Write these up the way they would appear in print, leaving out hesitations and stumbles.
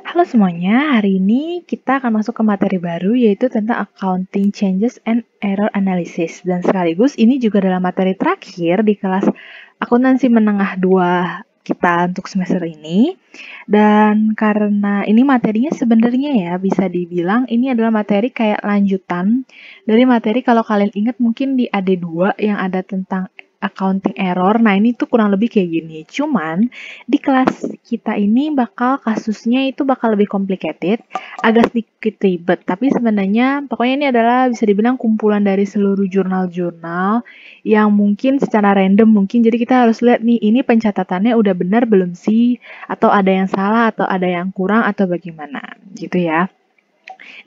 Halo semuanya, hari ini kita akan masuk ke materi baru yaitu tentang Accounting Changes and Error Analysis. Dan sekaligus ini juga adalah materi terakhir di kelas akuntansi menengah 2 kita untuk semester ini. Dan karena ini materinya sebenarnya ya bisa dibilang ini adalah materi kayak lanjutan dari materi kalau kalian ingat mungkin di AD2 yang ada tentang accounting error. Nah, ini tuh kurang lebih kayak gini. Cuman di kelas kita ini kasusnya itu bakal lebih complicated, agak sedikit ribet, tapi sebenarnya pokoknya ini adalah bisa dibilang kumpulan dari seluruh jurnal-jurnal yang mungkin secara random mungkin, jadi kita harus lihat nih ini pencatatannya udah benar belum sih, atau ada yang salah, atau ada yang kurang, atau bagaimana gitu ya.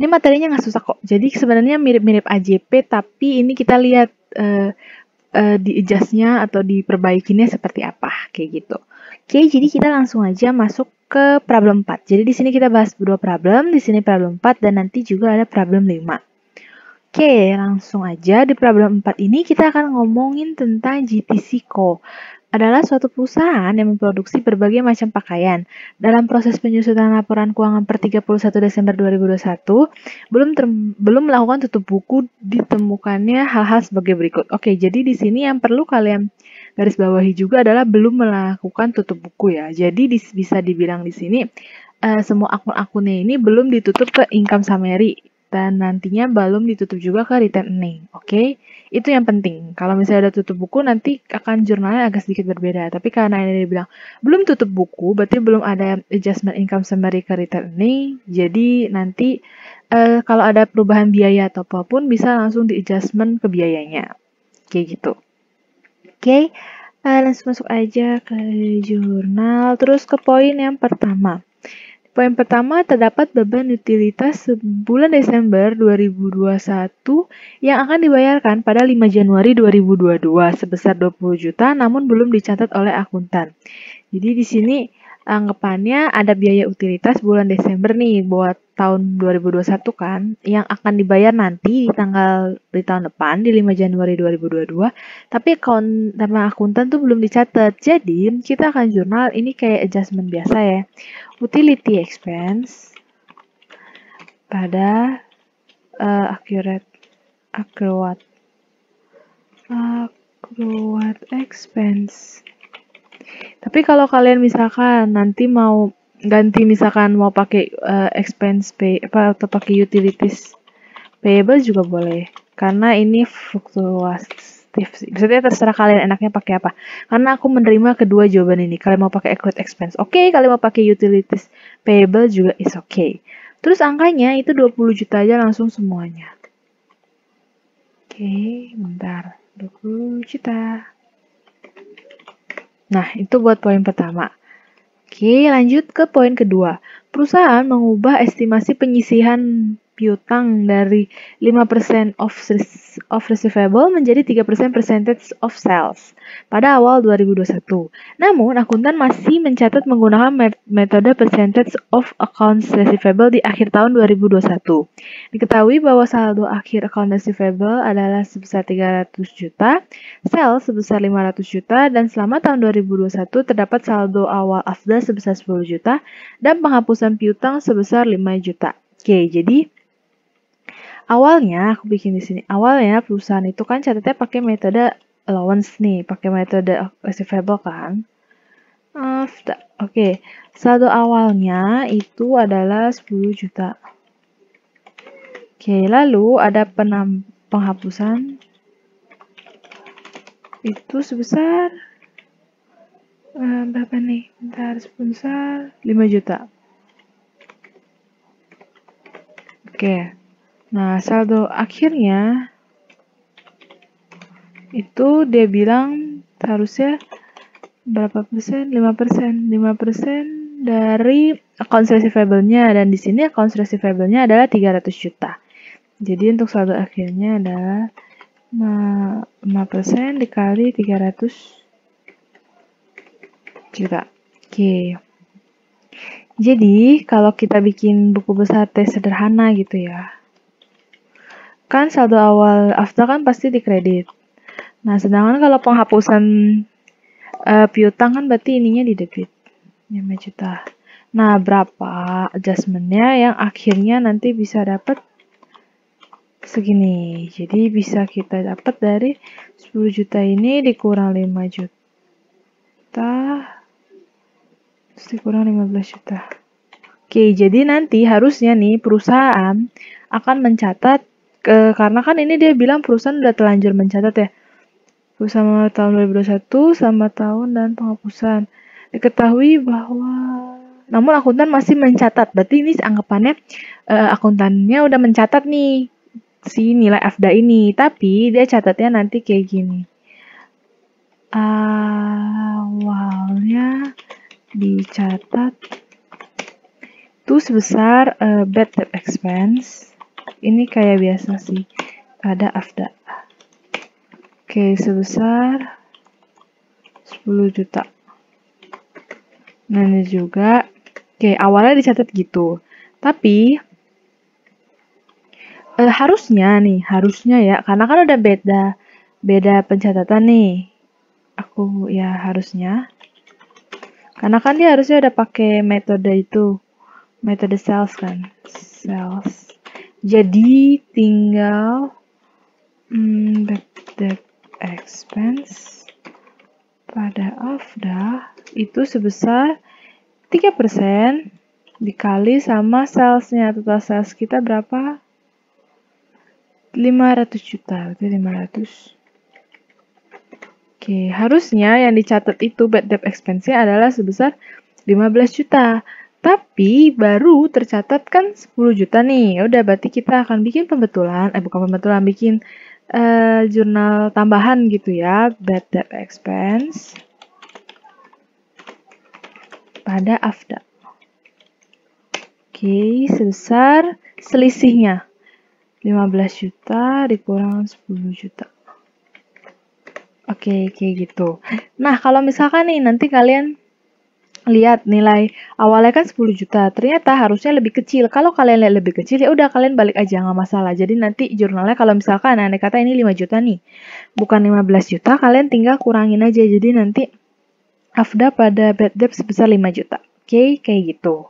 Ini materinya nggak susah kok, jadi sebenarnya mirip-mirip AJP, tapi ini kita lihat di adjust-nya atau diperbaikinya seperti apa, kayak gitu. Oke, jadi kita langsung aja masuk ke problem 4. Jadi di sini kita bahas dua problem, di sini problem 4 dan nanti juga ada problem 5. Oke, langsung aja di problem 4 ini kita akan ngomongin tentang GTC Co. Adalah suatu perusahaan yang memproduksi berbagai macam pakaian. Dalam proses penyusunan laporan keuangan per 31 Desember 2021, belum melakukan tutup buku ditemukannya hal-hal sebagai berikut. Oke, jadi di sini yang perlu kalian garis bawahi juga adalah belum melakukan tutup buku ya. Jadi bisa dibilang di sini semua akun-akunnya ini belum ditutup ke income summary dan nantinya belum ditutup juga ke return earning. Oke? Itu yang penting. Kalau misalnya udah tutup buku, nanti akan jurnalnya agak sedikit berbeda. Tapi karena ini dibilang belum tutup buku, berarti belum ada adjustment income summary ke return earning. Jadi nanti kalau ada perubahan biaya atau apapun, bisa langsung di adjustment ke biayanya. Kayak gitu. Oke, langsung masuk aja ke jurnal. Terus ke poin yang pertama. Poin pertama, terdapat beban utilitas bulan Desember 2021 yang akan dibayarkan pada 5 Januari 2022 sebesar 20 juta namun belum dicatat oleh akuntan. Jadi di sini anggapannya ada biaya utilitas bulan Desember nih buat tahun 2021 kan yang akan dibayar nanti di tahun depan di 5 Januari 2022 tapi sama akuntan tuh belum dicatat. Jadi kita akan jurnal ini kayak adjustment biasa ya. Utility expense pada accurate expense. Tapi kalau kalian misalkan nanti mau ganti misalkan mau pakai expense pay atau pakai utilities payable juga boleh karena ini fluktuatif sih. Maksudnya terserah kalian enaknya pakai apa. Karena aku menerima kedua jawaban ini. Kalian mau pakai accrued expense, oke. Kalian mau pakai utilities payable juga is oke. Terus angkanya itu 20 juta aja langsung semuanya. Oke, bentar. 20 juta. Nah, itu buat poin pertama. Oke, lanjut ke poin kedua. Perusahaan mengubah estimasi penyisihan piutang dari 5% of receivable menjadi 3% percentage of sales pada awal 2021. Namun, akuntan masih mencatat menggunakan metode percentage of accounts receivable di akhir tahun 2021. Diketahui bahwa saldo akhir account receivable adalah sebesar 300 juta, sales sebesar 500 juta, dan selama tahun 2021 terdapat saldo awal after sebesar 10 juta, dan penghapusan piutang sebesar 5 juta. Oke, jadi awalnya, aku bikin di sini. Awalnya perusahaan itu kan catatnya pakai metode allowance nih, pakai metode receivable kan. Oke, saldo awalnya itu adalah 10 juta. Oke, lalu ada penghapusan itu sebesar berapa nih? Bentar, sebesar 5 juta. Oke. Nah, saldo akhirnya itu dia bilang harusnya berapa persen? 5%. 5% dari accounts receivable-nya, dan di sini accounts receivable-nya adalah 300 juta. Jadi untuk saldo akhirnya adalah 5% dikali 300 juta. Oke. Jadi, kalau kita bikin buku besar T sederhana gitu ya. Kan saldo awal after kan pasti dikredit. Nah, sedangkan kalau penghapusan piutang kan berarti ininya di debit. 5 juta. Nah, berapa adjustmentnya yang akhirnya nanti bisa dapat segini. Jadi bisa kita dapat dari 10 juta ini dikurang 5 juta, terus dikurang 15 juta. Oke, jadi nanti harusnya nih perusahaan akan mencatat, karena kan ini dia bilang perusahaan udah telanjur mencatat ya. Bersama tahun 2021 sama tahun dan penghapusan. Diketahui bahwa namun akuntan masih mencatat. Berarti ini anggapannya akuntannya udah mencatat nih si nilai AFDA ini, tapi dia catatnya nanti kayak gini. Awalnya dicatat itu sebesar bad debt expense. Ini kayak biasa sih pada AFDA. Oke, sebesar 10 juta. Nah, ini juga. Oke, awalnya dicatat gitu. Tapi harusnya ya, karena kan udah beda pencatatan nih. Aku ya harusnya. Karena kan dia harusnya udah pakai metode itu. Metode sales kan. Sales. Jadi tinggal bad debt expense pada AFDA itu sebesar 3% dikali sama salesnya. Total sales kita berapa? 500 juta. Berarti 500. Oke, harusnya yang dicatat itu bad debt expense-nya adalah sebesar 15 juta. Tapi baru tercatat kan 10 juta nih. Ya udah, berarti kita akan bikin bikin jurnal tambahan gitu ya, bad debt expense pada AFDA. Oke, sebesar selisihnya 15 juta dikurang 10 juta. Oke, kayak gitu. Nah, kalau misalkan nih nanti kalian lihat nilai awalnya kan 10 juta, ternyata harusnya lebih kecil. Kalau kalian lihat lebih kecil, ya udah kalian balik aja, nggak masalah. Jadi nanti jurnalnya kalau misalkan andai kata ini 5 juta nih, bukan 15 juta, kalian tinggal kurangin aja. Jadi nanti AFDA pada bad debt sebesar 5 juta. Oke, kayak gitu.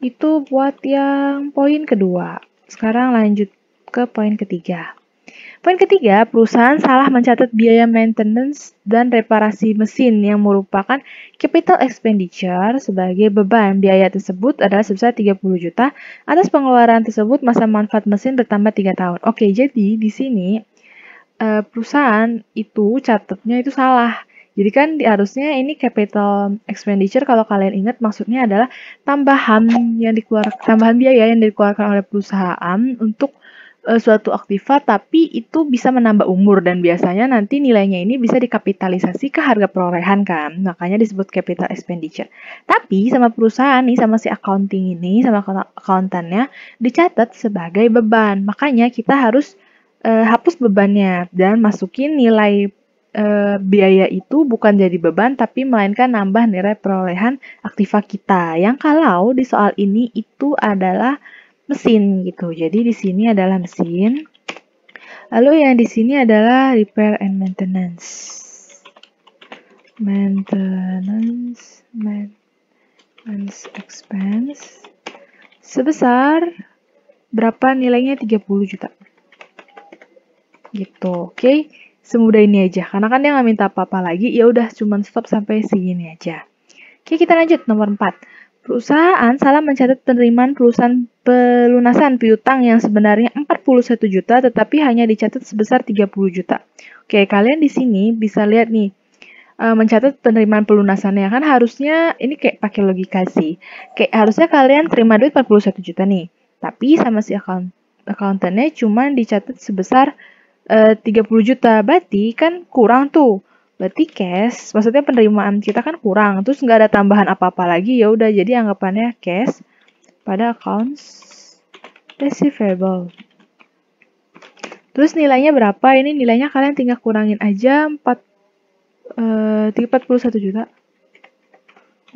Itu buat yang poin kedua. Sekarang lanjut ke poin ketiga. Poin ketiga, perusahaan salah mencatat biaya maintenance dan reparasi mesin yang merupakan capital expenditure sebagai beban. Biaya tersebut adalah sebesar 30 juta. Atas pengeluaran tersebut, masa manfaat mesin bertambah 3 tahun. Oke, jadi di sini perusahaan itu catatnya itu salah. Jadi kan harusnya ini capital expenditure, kalau kalian ingat maksudnya adalah tambahan biaya yang dikeluarkan oleh perusahaan untuk suatu aktiva, tapi itu bisa menambah umur dan biasanya nanti nilainya ini bisa dikapitalisasi ke harga perolehan kan, makanya disebut capital expenditure. Tapi sama perusahaan nih, sama si accounting ini, sama akuntannya dicatat sebagai beban, makanya kita harus hapus bebannya dan masukin nilai biaya itu bukan jadi beban tapi melainkan nambah nilai perolehan aktiva kita, yang kalau di soal ini itu adalah mesin gitu. Jadi di sini adalah mesin. Lalu yang di sini adalah repair and maintenance. Maintenance expense sebesar berapa nilainya? 30 juta. Gitu. Oke. Semudah ini aja. Karena kan dia nggak minta apa-apa lagi, ya udah cuman stop sampai segini aja. Oke, kita lanjut nomor 4. Perusahaan salah mencatat penerimaan pelunasan piutang yang sebenarnya 41 juta tetapi hanya dicatat sebesar 30 juta. Oke, kalian di sini bisa lihat nih mencatat penerimaan pelunasannya, kan harusnya ini kayak pakai logika sih. Kayak harusnya kalian terima duit 41 juta nih. Tapi sama si akuntannya cuma dicatat sebesar 30 juta. Berarti kan kurang tuh. Berarti cash, maksudnya penerimaan kita kan kurang, terus nggak ada tambahan apa-apa lagi, ya udah jadi anggapannya cash pada accounts receivable. Terus nilainya berapa? Ini nilainya kalian tinggal kurangin aja 41 juta.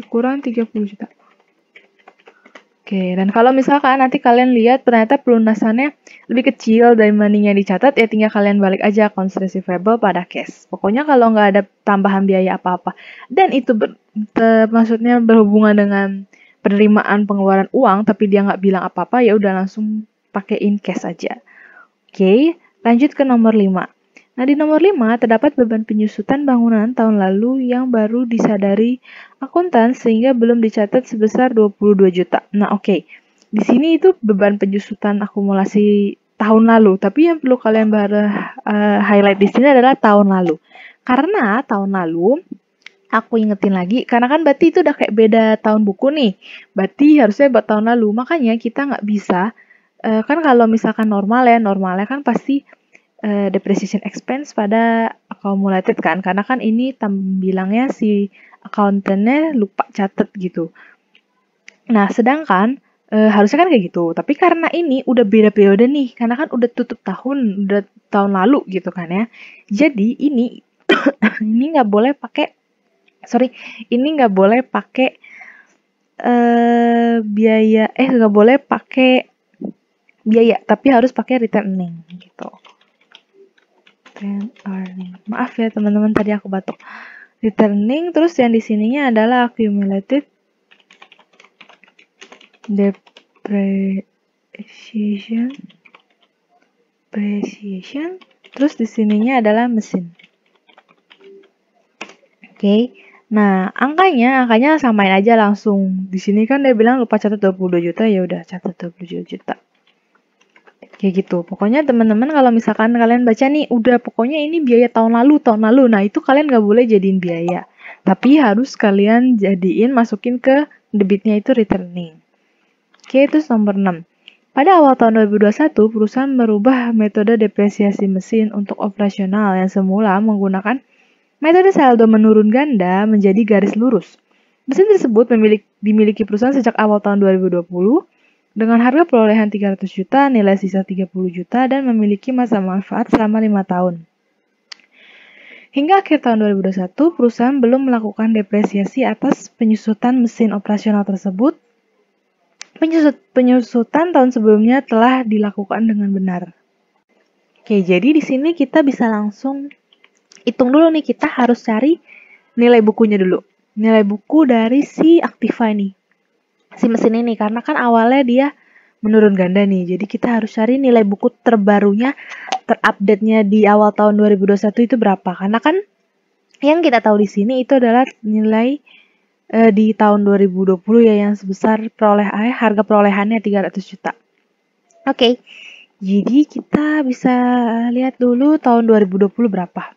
Kurang 30 juta. Oke, dan kalau misalkan nanti kalian lihat ternyata pelunasannya lebih kecil dari money yang dicatat, ya tinggal kalian balik aja accounts receivable pada cash. Pokoknya kalau nggak ada tambahan biaya apa-apa, dan itu maksudnya berhubungan dengan penerimaan pengeluaran uang, tapi dia nggak bilang apa-apa, ya udah langsung pakai in cash aja. Oke, lanjut ke nomor 5. Nah, di nomor 5 terdapat beban penyusutan bangunan tahun lalu yang baru disadari akuntan sehingga belum dicatat sebesar 22 juta. Nah, oke. Di sini itu beban penyusutan akumulasi tahun lalu, tapi yang perlu kalian highlight di sini adalah tahun lalu. Karena tahun lalu aku ingetin lagi, karena kan berarti itu udah kayak beda tahun buku nih. Berarti harusnya buat tahun lalu. Makanya kita nggak bisa, kan kalau misalkan normalnya kan pasti depreciation expense pada accumulated kan. Karena kan ini bilangnya si akuntannya lupa catet gitu. Nah, sedangkan harusnya kan kayak gitu. Tapi karena ini udah beda periode nih, karena kan udah tutup tahun, udah tahun lalu gitu kan ya. Jadi ini ini nggak boleh pakai biaya, nggak boleh pakai biaya, tapi harus pakai returning gitu. Return earning. Maaf ya teman-teman, tadi aku batuk. Returning, terus yang di sininya adalah accumulated depreciation, terus di sininya adalah mesin. Oke. Nah, angkanya samain aja langsung. Di sini kan dia bilang lupa catat 22 juta, ya udah catat 22 juta. Kayak gitu. Pokoknya teman-teman kalau misalkan kalian baca nih, udah pokoknya ini biaya tahun lalu. Nah, itu kalian nggak boleh jadiin biaya. Tapi harus kalian masukin ke debitnya itu returning. Oke, terus nomor 6. Pada awal tahun 2021, perusahaan merubah metode depresiasi mesin untuk operasional yang semula menggunakan metode saldo menurun ganda menjadi garis lurus. Mesin tersebut dimiliki perusahaan sejak awal tahun 2020 dengan harga perolehan 300 juta, nilai sisa 30 juta, dan memiliki masa manfaat selama 5 tahun. Hingga akhir tahun 2021, perusahaan belum melakukan depresiasi atas penyusutan mesin operasional tersebut. Penyusutan tahun sebelumnya telah dilakukan dengan benar. Oke, jadi di sini kita bisa langsung hitung dulu nih, kita harus cari nilai bukunya dulu. Nilai buku dari si Activa ini. Si mesin ini, karena kan awalnya dia menurun ganda nih. Jadi kita harus cari nilai buku terbarunya, terupdate-nya di awal tahun 2021 itu berapa. Karena kan yang kita tahu di sini itu adalah nilai di tahun 2020 ya, yang sebesar harga perolehannya 300 juta. Oke, jadi kita bisa lihat dulu tahun 2020 berapa.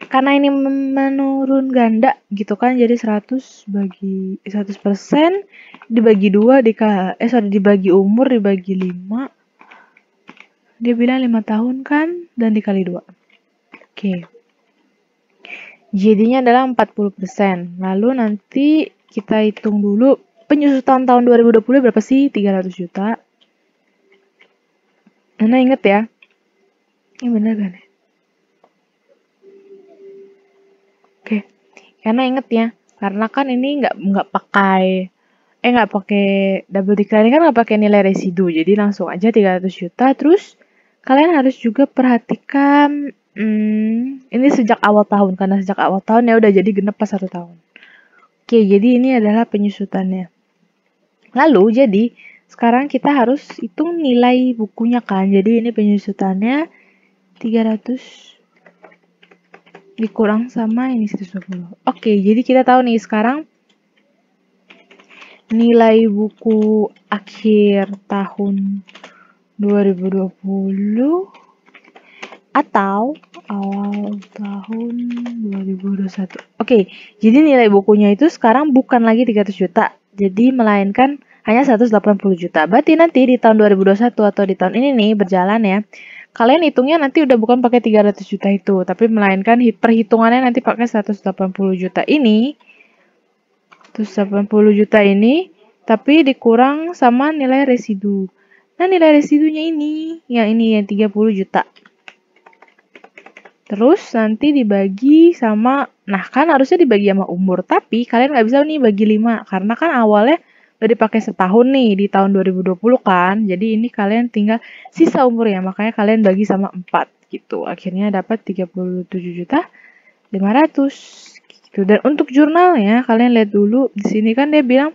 Karena ini menurun ganda gitu kan, jadi 100% dibagi 2 dibagi umur dibagi 5. Dia bilang 5 tahun kan, dan dikali 2. Oke. Jadinya adalah 40%. Lalu nanti kita hitung dulu penyusutan tahun 2020 berapa sih? 300 juta. Nah, inget ya. Ini bener kan ya? Oke. Karena inget ya, karena kan ini nggak pakai double declaring, kan nggak pakai nilai residu. Jadi langsung aja 300 juta. Terus kalian harus juga perhatikan ini sejak awal tahun, karena sejak awal tahun ya udah jadi genep pas 1 tahun. Oke, jadi ini adalah penyusutannya. Lalu jadi sekarang kita harus hitung nilai bukunya kan. Jadi ini penyusutannya 300 dikurang sama ini 120. Oke, jadi kita tahu nih sekarang nilai buku akhir tahun 2020 atau awal tahun 2021. Oke, jadi nilai bukunya itu sekarang bukan lagi 300 juta. Jadi melainkan hanya 180 juta. Berarti nanti di tahun 2021 atau di tahun ini nih berjalan ya, kalian hitungnya nanti udah bukan pakai 300 juta itu, tapi melainkan perhitungannya nanti pakai 180 juta ini. 180 juta ini, tapi dikurang sama nilai residu. Nah, nilai residunya ini yang 30 juta. Terus nanti dibagi sama, nah kan harusnya dibagi sama umur, tapi kalian nggak bisa nih bagi 5, karena kan awalnya udah dipakai setahun nih di tahun 2020 kan, jadi ini kalian tinggal sisa umurnya, makanya kalian bagi sama 4 gitu, akhirnya dapat 37 juta 500 gitu. Dan untuk jurnalnya kalian lihat dulu, di sini kan dia bilang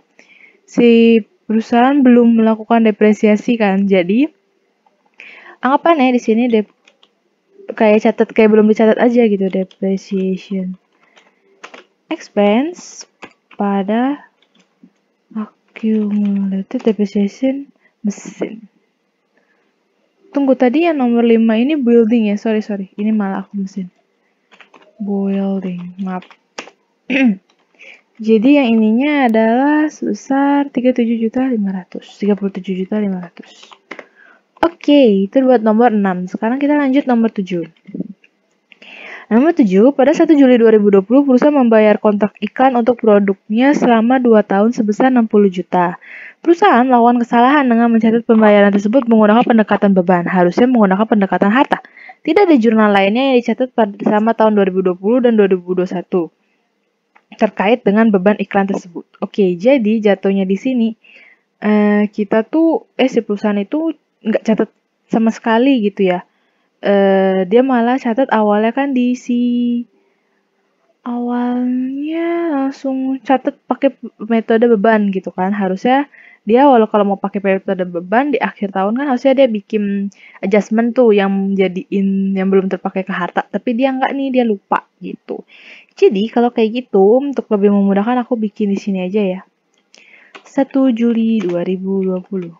si perusahaan belum melakukan depresiasi kan. Jadi anggapannya di sini kayak belum dicatat aja gitu, depreciation expense pada accumulated depreciation mesin. Tunggu, tadi yang nomor 5 ini building ya, sorry, ini malah aku mesin. Building, maaf. Jadi yang ininya adalah sebesar 37.500. Oke, itu buat nomor 6. Sekarang kita lanjut nomor 7. Nomor 7, pada 1 Juli 2020, perusahaan membayar kontrak iklan untuk produknya selama 2 tahun sebesar 60 juta. Perusahaan melakukan kesalahan dengan mencatat pembayaran tersebut menggunakan pendekatan beban, harusnya menggunakan pendekatan harta. Tidak ada jurnal lainnya yang dicatat selama tahun 2020 dan 2021 terkait dengan beban iklan tersebut. Oke, jadi jatuhnya di sini kita tuh si perusahaan itu nggak catat sama sekali gitu ya. Dia malah catat awalnya kan awalnya langsung catat pakai metode beban gitu kan. Harusnya dia kalau mau pakai metode beban di akhir tahun kan harusnya dia bikin adjustment tuh yang jadiin yang belum terpakai ke harta, tapi dia nggak nih, dia lupa gitu. Jadi kalau kayak gitu untuk lebih memudahkan aku bikin di sini aja ya. 1 Juli 2020.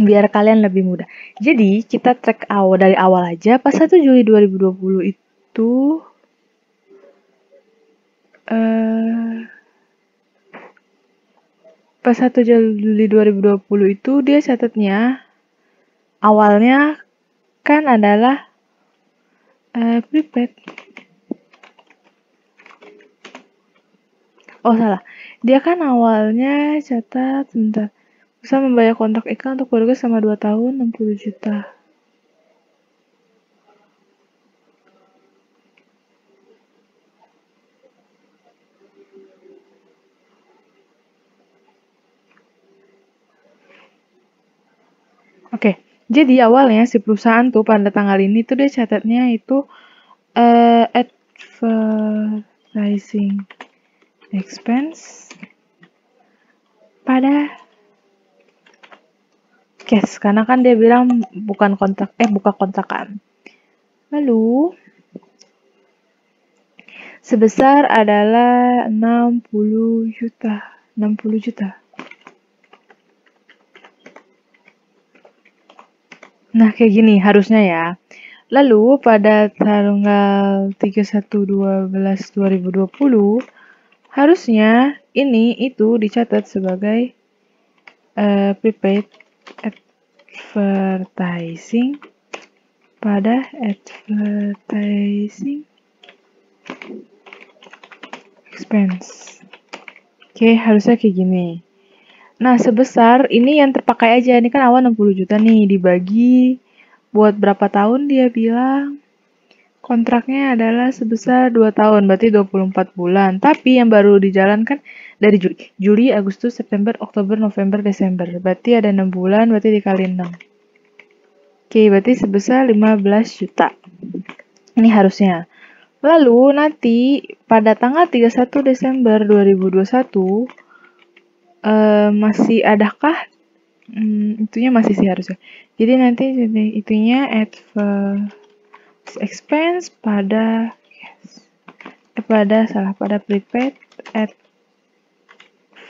Biar kalian lebih mudah. Jadi kita track dari awal aja. Pas 1 Juli 2020 itu pas 1 Juli 2020 itu dia catatnya awalnya kan adalah prepaid. Oh salah. Dia kan awalnya catat sebentar. Bisa membayar kontrak iklan untuk produknya selama 2 tahun 60 juta. Oke, jadi awalnya si perusahaan tuh pada tanggal ini tuh dia catatnya itu advertising expense pada cash, karena kan dia bilang bukan kontrakan. Lalu sebesar adalah 60 juta. Nah, kayak gini harusnya ya. Lalu pada tanggal 31/12/2020 harusnya itu dicatat sebagai prepaid advertising pada advertising expense. Oke, harusnya kayak gini. Nah, sebesar ini yang terpakai aja. Ini kan awal 60 juta nih, dibagi buat berapa tahun dia bilang. Kontraknya adalah sebesar 2 tahun, berarti 24 bulan. Tapi yang baru dijalankan dari Juli, Agustus, September, Oktober, November, Desember. Berarti ada 6 bulan, berarti dikali 6. Oke, berarti sebesar 15 juta. Ini harusnya. Lalu nanti pada tanggal 31 Desember 2021 masih adakah? Itunya masih sih harusnya. Jadi nanti itunya expense pada prepaid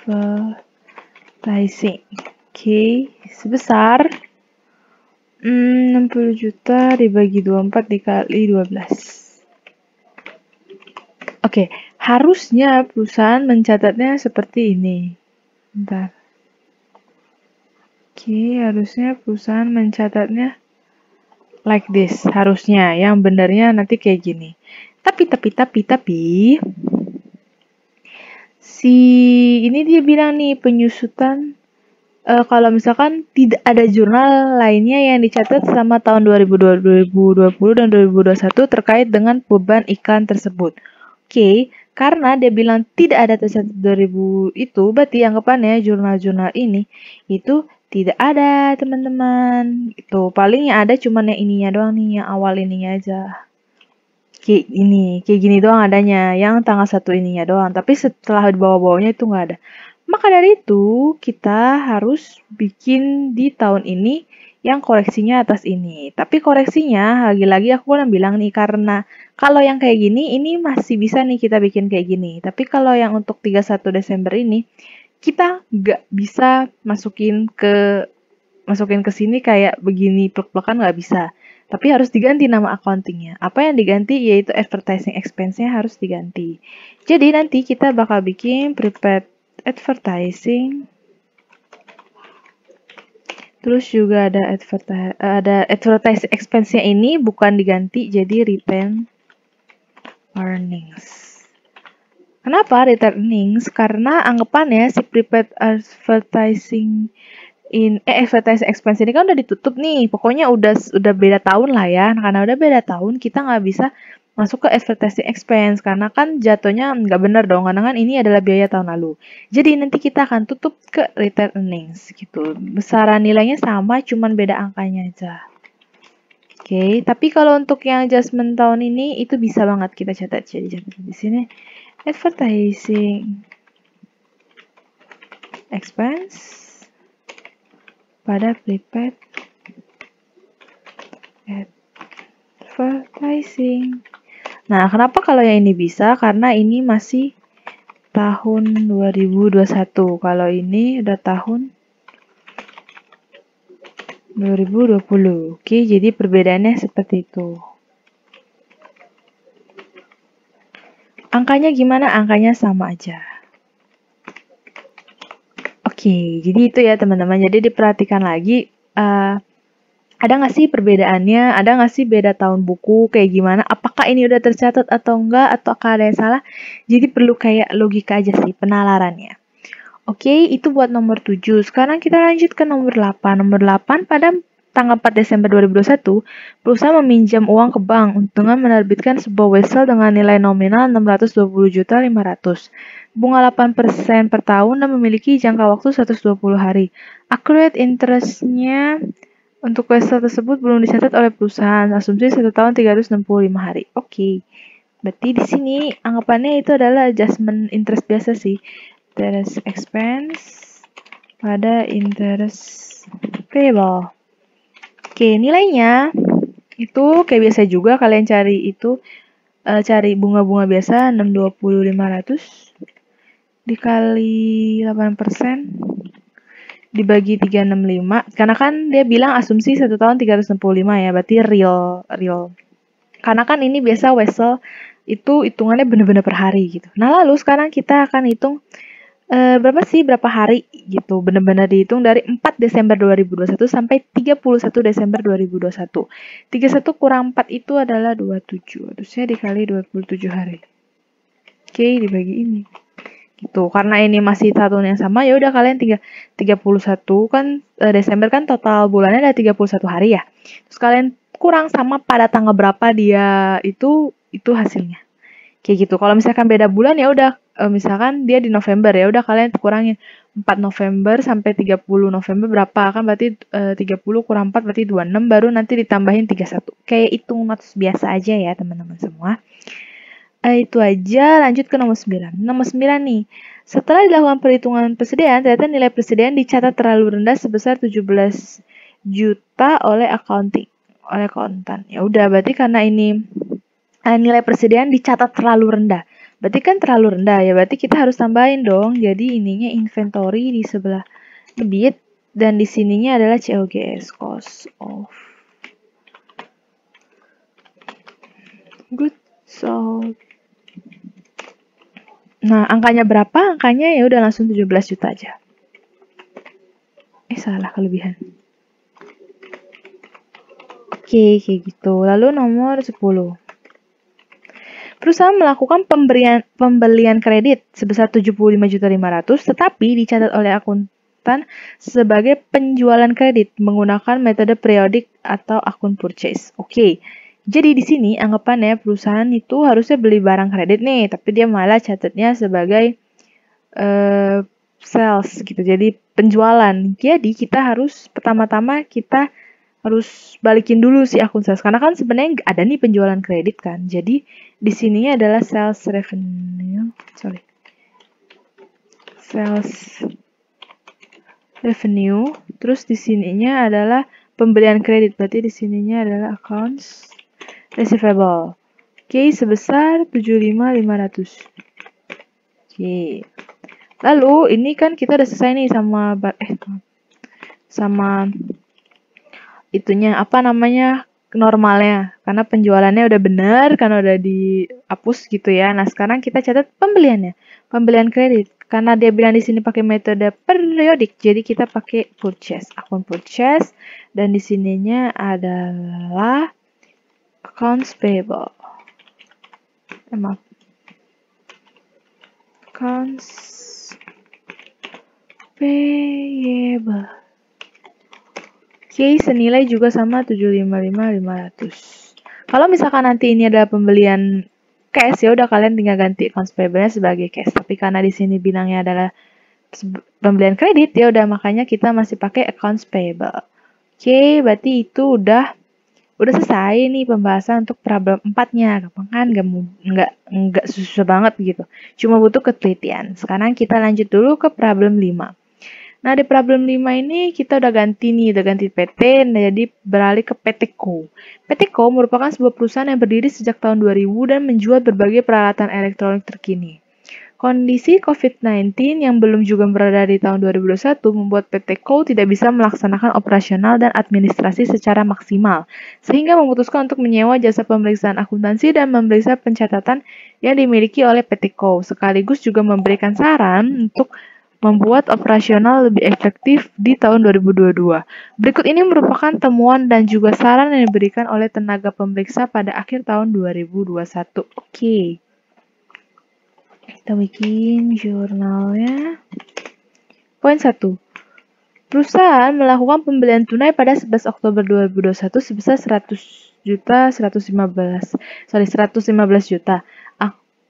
advertising. Oke, sebesar 60 juta dibagi 24 dikali 12. Oke, harusnya perusahaan mencatatnya seperti ini. Bentar. Oke, harusnya perusahaan mencatatnya like this. Harusnya, yang benernya nanti kayak gini. Tapi si ini dia bilang nih penyusutan kalau misalkan tidak ada jurnal lainnya yang dicatat selama tahun 2020 dan 2021 terkait dengan beban iklan tersebut. Oke, karena dia bilang tidak ada tercatat 2000 itu, berarti anggapannya jurnal-jurnal ini itu tidak ada, teman-teman. Itu paling yang ada cuma yang ininya doang nih, yang awal ininya aja. Kayak gini doang adanya, yang tanggal 1 ininya doang. Tapi setelah di bawah-bawahnya itu nggak ada. Maka dari itu, kita harus bikin di tahun ini yang koreksinya atas ini. Tapi koreksinya, lagi-lagi aku kan bilang nih, karena kalau yang kayak gini, ini masih bisa nih kita bikin kayak gini. Tapi kalau yang untuk 31 Desember ini, kita nggak bisa masukin ke sini kayak begini plek-plekan nggak bisa. Tapi harus diganti nama accountingnya. Apa yang diganti yaitu advertising expense-nya harus diganti. Jadi nanti kita bakal bikin prepaid advertising. Terus juga ada advertising expense-nya ini bukan diganti jadi retain earnings. Kenapa retain earnings? Karena anggapannya si prepaid advertising advertising expense ini kan udah ditutup nih. Pokoknya udah beda tahun lah ya. Karena udah beda tahun, kita nggak bisa masuk ke advertising expense. Karena kan jatuhnya nggak benar dong. Karena kan ini adalah biaya tahun lalu. Jadi nanti kita akan tutup ke retain earnings gitu. Besaran nilainya sama, cuman beda angkanya aja. Oke, tapi kalau untuk yang adjustment tahun ini, itu bisa banget kita catat. Jadi catat di sini. Advertising expense pada prepaid advertising. Nah, kenapa kalau yang ini bisa? Karena ini masih tahun 2021. Kalau ini udah tahun 2020. Oke, jadi perbedaannya seperti itu. Angkanya gimana? Angkanya sama aja. Oke, jadi itu ya teman-teman. Jadi diperhatikan lagi, ada nggak sih perbedaannya? Ada nggak sih beda tahun buku? Kayak gimana? Apakah ini udah tercatat atau enggak? Atau ada yang salah? Jadi perlu kayak logika aja sih penalarannya. Oke, itu buat nomor 7. Sekarang kita lanjut ke nomor 8. Nomor 8 pada tanggal 4 Desember 2021, perusahaan meminjam uang ke bank dengan menerbitkan sebuah wesel dengan nilai nominal 620.500.000. Bunga 8% per tahun dan memiliki jangka waktu 120 hari. Accurate interest-nya untuk wesel tersebut belum dicatat oleh perusahaan. Asumsi 1 tahun 365 hari. Oke. Berarti di sini anggapannya itu adalah adjustment interest biasa sih. Interest expense pada interest payable. Oke, nilainya itu kayak biasa juga kalian cari itu cari bunga-bunga biasa 620.500 dikali 8% dibagi 365 karena kan dia bilang asumsi 1 tahun 365 ya, berarti real. Karena kan ini biasa wesel itu hitungannya bener-bener per hari gitu. Nah, lalu sekarang kita akan hitung berapa hari gitu. Benar-benar dihitung dari 4 Desember 2021 sampai 31 Desember 2021. 31 kurang 4 itu adalah 27. Harusnya dikali 27 hari. Oke, dibagi ini. Gitu. Karena ini masih tahun yang sama, ya udah kalian 31 kan Desember kan total bulannya ada 31 hari ya. Terus kalian kurang sama pada tanggal berapa dia itu hasilnya. Kayak gitu. Kalau misalkan beda bulan ya udah misalkan dia di November ya udah kalian kurangin 4 November sampai 30 November berapa kan berarti 30 kurang 4 berarti 26 baru nanti ditambahin 31. Kayak hitung notes biasa aja ya teman-teman semua. Itu aja, lanjut ke nomor 9. Nomor 9 nih. Setelah dilakukan perhitungan persediaan, ternyata nilai persediaan dicatat terlalu rendah sebesar 17 juta oleh akuntan. Ya udah berarti karena ini nilai persediaan dicatat terlalu rendah. Berarti kan terlalu rendah ya, berarti kita harus tambahin dong. Jadi ininya inventory di sebelah debit dan di sininya adalah COGS, cost of goods sold. Nah, angkanya berapa? Angkanya ya udah langsung 17 juta aja. Salah kelebihan. Oke, kayak gitu. Lalu nomor 10. Perusahaan melakukan pembelian kredit sebesar 75.500.000 tetapi dicatat oleh akuntan sebagai penjualan kredit menggunakan metode periodik atau akun purchase. Oke. Jadi di sini anggapannya perusahaan itu harusnya beli barang kredit nih, tapi dia malah catatnya sebagai sales gitu. Jadi penjualan. Jadi kita harus pertama-tama kita harus balikin dulu si akun sales karena kan sebenarnya ada nih penjualan kredit kan. Jadi di sininya adalah sales revenue. sales revenue. Terus di sininya adalah pembelian kredit. Berarti di sininya adalah accounts receivable. Oke, sebesar 75.500. Oke. Lalu ini kan kita udah selesai nih sama itunya apa namanya normalnya, karena penjualannya udah benar, karena udah dihapus gitu ya. Nah sekarang kita catat pembeliannya, pembelian kredit. Karena dia bilang di sini pakai metode periodik, jadi kita pakai purchase, akun purchase, dan di sininya adalah accounts payable. Maaf. Accounts payable. Oke, senilai juga sama 755.500. Kalau misalkan nanti ini adalah pembelian cash, ya udah kalian tinggal ganti accounts payable-nya sebagai cash. Tapi karena di sini bilangnya adalah pembelian kredit, ya udah makanya kita masih pakai accounts payable. Oke, berarti itu udah selesai nih pembahasan untuk problem 4-nya. Gampang kan? Nggak susah banget gitu. Cuma butuh ketelitian. Sekarang kita lanjut dulu ke problem 5. Nah, di problem 5 ini kita udah ganti PT, jadi beralih ke PT Co. PT Co merupakan sebuah perusahaan yang berdiri sejak tahun 2000 dan menjual berbagai peralatan elektronik terkini. Kondisi COVID-19 yang belum juga berada di tahun 2021 membuat PT Co tidak bisa melaksanakan operasional dan administrasi secara maksimal, sehingga memutuskan untuk menyewa jasa pemeriksaan akuntansi dan memeriksa pencatatan yang dimiliki oleh PT Co, sekaligus juga memberikan saran untuk membuat operasional lebih efektif di tahun 2022. Berikut ini merupakan temuan dan juga saran yang diberikan oleh tenaga pemeriksa pada akhir tahun 2021. Oke. Kita bikin jurnalnya. Poin 1. Perusahaan melakukan pembelian tunai pada 11 Oktober 2021 sebesar 115 juta.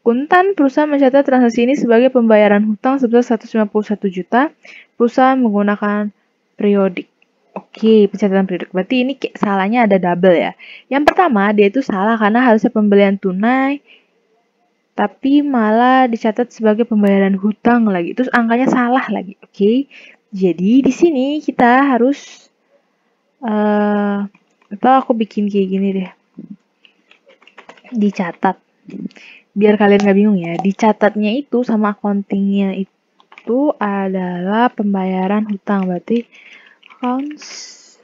Akuntan perusahaan mencatat transaksi ini sebagai pembayaran hutang sebesar 151 juta. Perusahaan menggunakan periodik. Oke, pencatatan periodik. Berarti ini salahnya ada double ya. Yang pertama, dia itu salah karena harusnya pembelian tunai, tapi malah dicatat sebagai pembayaran hutang lagi. Terus angkanya salah lagi. Oke, jadi di sini kita harus atau aku bikin kayak gini deh. Dicatat. Biar kalian gak bingung ya, dicatatnya itu sama accountingnya itu adalah pembayaran hutang, berarti accounts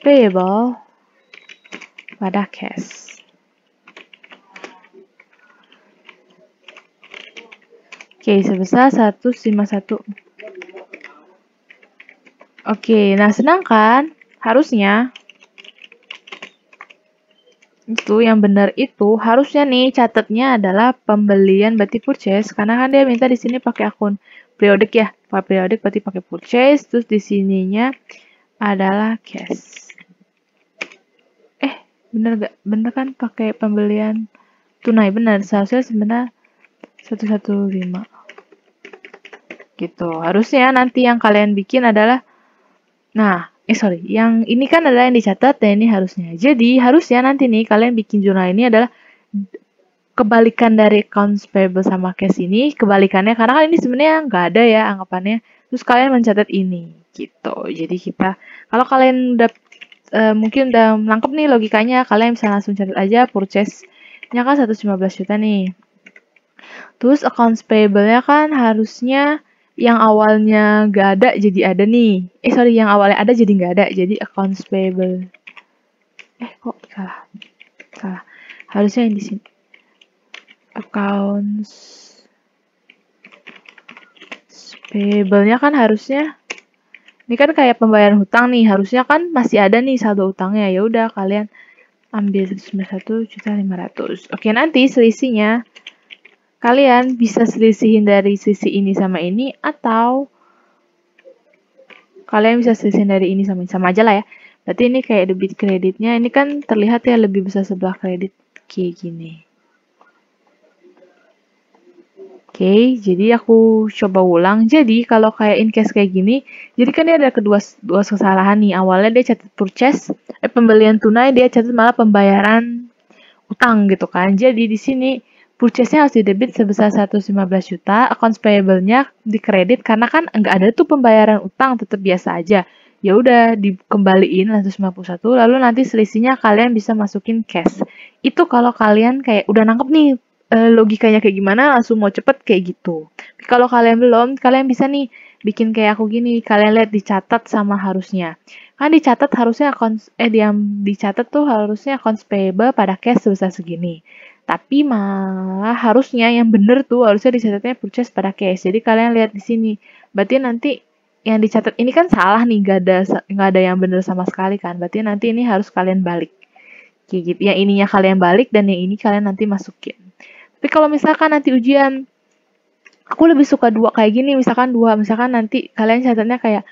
payable pada cash. Oke, sebesar 151. Oke, nah sedangkan harusnya itu yang benar itu harusnya nih catatnya adalah pembelian berarti purchase, karena kan dia minta di sini pakai akun periodik ya. Pakai periodik berarti pakai purchase, terus di sininya adalah cash. Bener gak? Bener kan pakai pembelian tunai, benar. Seharusnya sebenarnya 115. Gitu. Harusnya nanti yang kalian bikin adalah yang ini kan adalah yang dicatat dan ini harusnya. Jadi, harusnya nanti nih kalian bikin jurnal ini adalah kebalikan dari accounts payable sama cash ini, kebalikannya karena kan ini sebenarnya nggak ada ya anggapannya. Terus kalian mencatat ini gitu. Jadi kalau kalian udah mungkin udah menangkap nih logikanya, kalian bisa langsung catat aja purchase-nya kan 115 juta nih. Terus accounts payable-nya kan harusnya yang awalnya nggak ada jadi ada nih. Yang awalnya ada jadi nggak ada. Jadi accounts payable. Kok salah. Harusnya yang di sini. Accounts payable-nya kan harusnya ini kan kayak pembayaran hutang nih. Harusnya kan masih ada nih saldo utangnya. Ya udah kalian ambil 191.500. Oke, nanti selisihnya kalian bisa selisihin dari sisi ini sama ini, atau kalian bisa selisihin dari ini sama ini. Sama aja lah ya. Berarti ini kayak debit kreditnya. Ini kan terlihat ya lebih besar sebelah kredit. Kayak gini. Oke, jadi aku coba ulang. Jadi kalau kayak in case kayak gini, jadi kan dia ada dua kesalahan nih. Awalnya dia catat purchase, pembelian tunai, dia catat malah pembayaran utang gitu kan. Jadi di sini purchase-nya harus didebit sebesar 115 juta, accounts payable-nya dikredit karena kan nggak ada tuh pembayaran utang, tetap biasa aja. Ya udah dikembaliin 151, lalu nanti selisihnya kalian bisa masukin cash. Itu kalau kalian kayak udah nangkep nih logikanya kayak gimana, langsung mau cepet kayak gitu. Tapi kalau kalian belum, kalian bisa nih bikin kayak aku gini, kalian lihat dicatat sama harusnya. Kan dicatat harusnya dicatat tuh harusnya accounts payable pada cash sebesar segini. Tapi malah harusnya yang bener tuh harusnya dicatatnya purchase pada cash. Jadi kalian lihat di sini. Berarti nanti yang dicatat ini kan salah nih, nggak ada yang bener sama sekali kan. Berarti nanti ini harus kalian balik. Kayak gitu. Yang ininya kalian balik dan yang ini kalian nanti masukin. Tapi kalau misalkan nanti ujian, aku lebih suka dua kayak gini. Misalkan nanti kalian catatnya kayak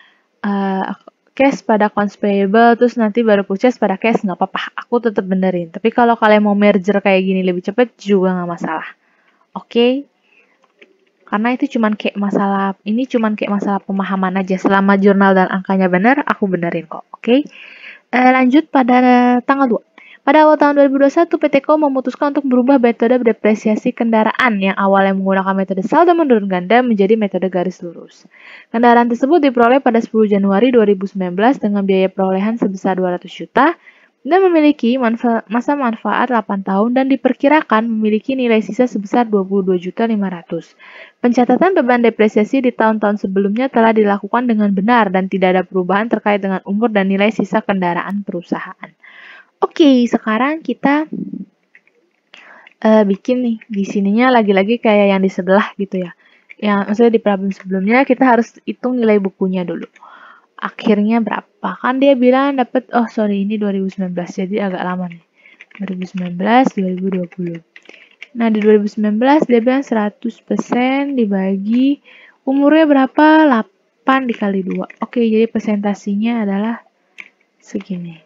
cash pada accounts payable, terus nanti baru purchase pada cash, nggak apa-apa, aku tetap benerin. Tapi kalau kalian mau merger kayak gini lebih cepet juga nggak masalah. Oke? Karena itu cuman kayak masalah pemahaman aja. Selama jurnal dan angkanya bener, aku benerin kok. Oke? Lanjut pada tanggal 2. Pada awal tahun 2021, PT Co memutuskan untuk berubah metode depresiasi kendaraan yang awalnya menggunakan metode saldo menurun ganda menjadi metode garis lurus. Kendaraan tersebut diperoleh pada 10 Januari 2019 dengan biaya perolehan sebesar 200 juta dan memiliki masa manfaat 8 tahun dan diperkirakan memiliki nilai sisa sebesar 22.500. Pencatatan beban depresiasi di tahun-tahun sebelumnya telah dilakukan dengan benar dan tidak ada perubahan terkait dengan umur dan nilai sisa kendaraan perusahaan. Oke, sekarang kita bikin nih di sininya lagi-lagi kayak yang di sebelah gitu ya. Yang maksudnya di problem sebelumnya kita harus hitung nilai bukunya dulu. Akhirnya berapa? Kan dia bilang dapat ini 2019 jadi agak lama nih. 2019, 2020. Nah, di 2019 dia bilang 100% dibagi umurnya berapa? 8 dikali 2. Oke, jadi persentasinya adalah segini.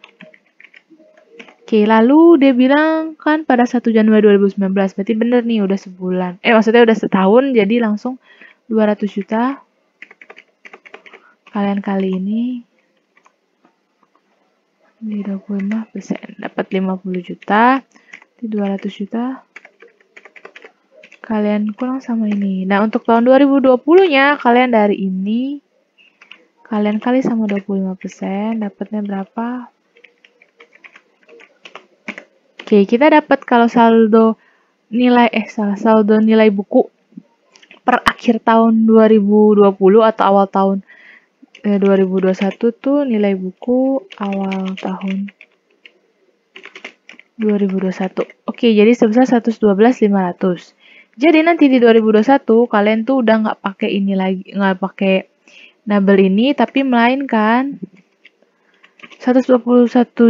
Oke, lalu dia bilang kan pada 1 Januari 2019, berarti bener nih udah sebulan. Maksudnya udah setahun, jadi langsung 200 juta. Kalian kali ini di 25%, dapat 50 juta, di 200 juta. Kalian kurang sama ini. Nah, untuk tahun 2020-nya, kalian dari ini, kalian kali sama 25%, dapatnya berapa? Oke, kita dapat kalau saldo nilai buku per akhir tahun 2020 atau awal tahun 2021 tuh nilai buku awal tahun 2021. Oke, jadi sebesar 112.500. Jadi nanti di 2021 kalian tuh udah nggak pakai ini lagi, nggak pakai nabel ini, tapi melainkan 121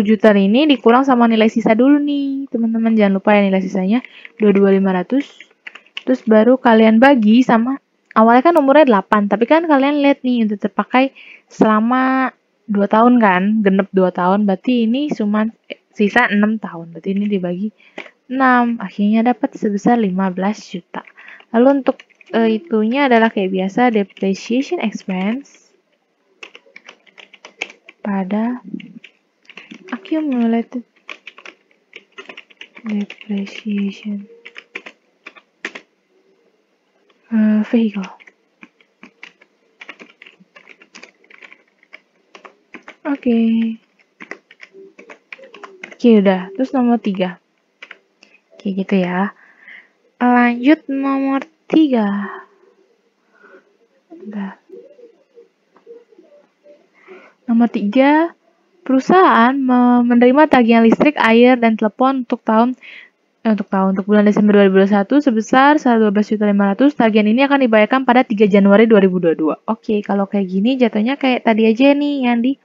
juta ini dikurang sama nilai sisa dulu nih, teman-teman. Jangan lupa ya nilai sisanya 22.500. Terus baru kalian bagi sama, awalnya kan umurnya 8, tapi kan kalian lihat nih udah terpakai selama 2 tahun kan, genep 2 tahun, berarti ini cuma sisa 6 tahun. Berarti ini dibagi 6, akhirnya dapat sebesar 15 juta. Lalu untuk itunya adalah kayak biasa, depreciation expense pada accumulated depreciation vehicle. Oke, udah. Terus nomor 3. Oke, gitu ya. Lanjut nomor 3. Udah. Nomor 3, perusahaan menerima tagihan listrik, air, dan telepon untuk bulan Desember 2021 sebesar 112.500. Tagihan ini akan dibayarkan pada 3 Januari 2022. Oke, kalau kayak gini jatuhnya kayak tadi aja nih yang di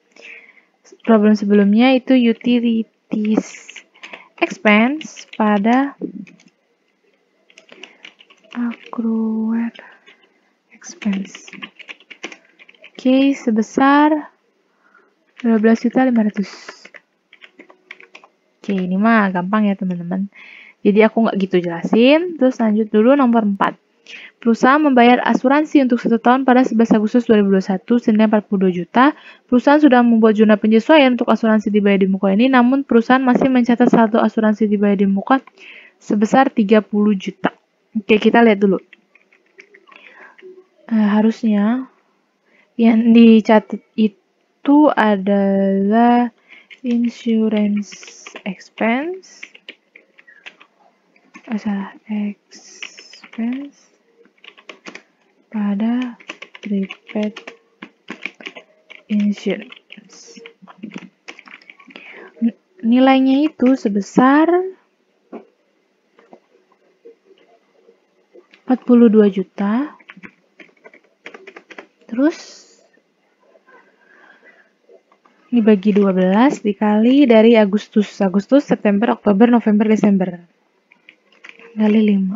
problem sebelumnya, itu utilities expense pada accrued expense. Oke, sebesar 12.500. Oke, ini mah gampang ya teman-teman. Jadi aku nggak gitu jelasin. Terus lanjut dulu nomor 4. Perusahaan membayar asuransi untuk 1 tahun pada 11 Agustus 2021 senilai 42 juta. Perusahaan sudah membuat jurnal penyesuaian untuk asuransi dibayar di muka ini, namun perusahaan masih mencatat saldo asuransi dibayar di muka sebesar 30 juta. Oke, kita lihat dulu. Harusnya yang dicatat itu adalah insurance expense. Expense pada prepaid insurance. Nilainya itu sebesar 42 juta. Terus dibagi 12 dikali dari Agustus, September, Oktober, November, Desember. Kali 5.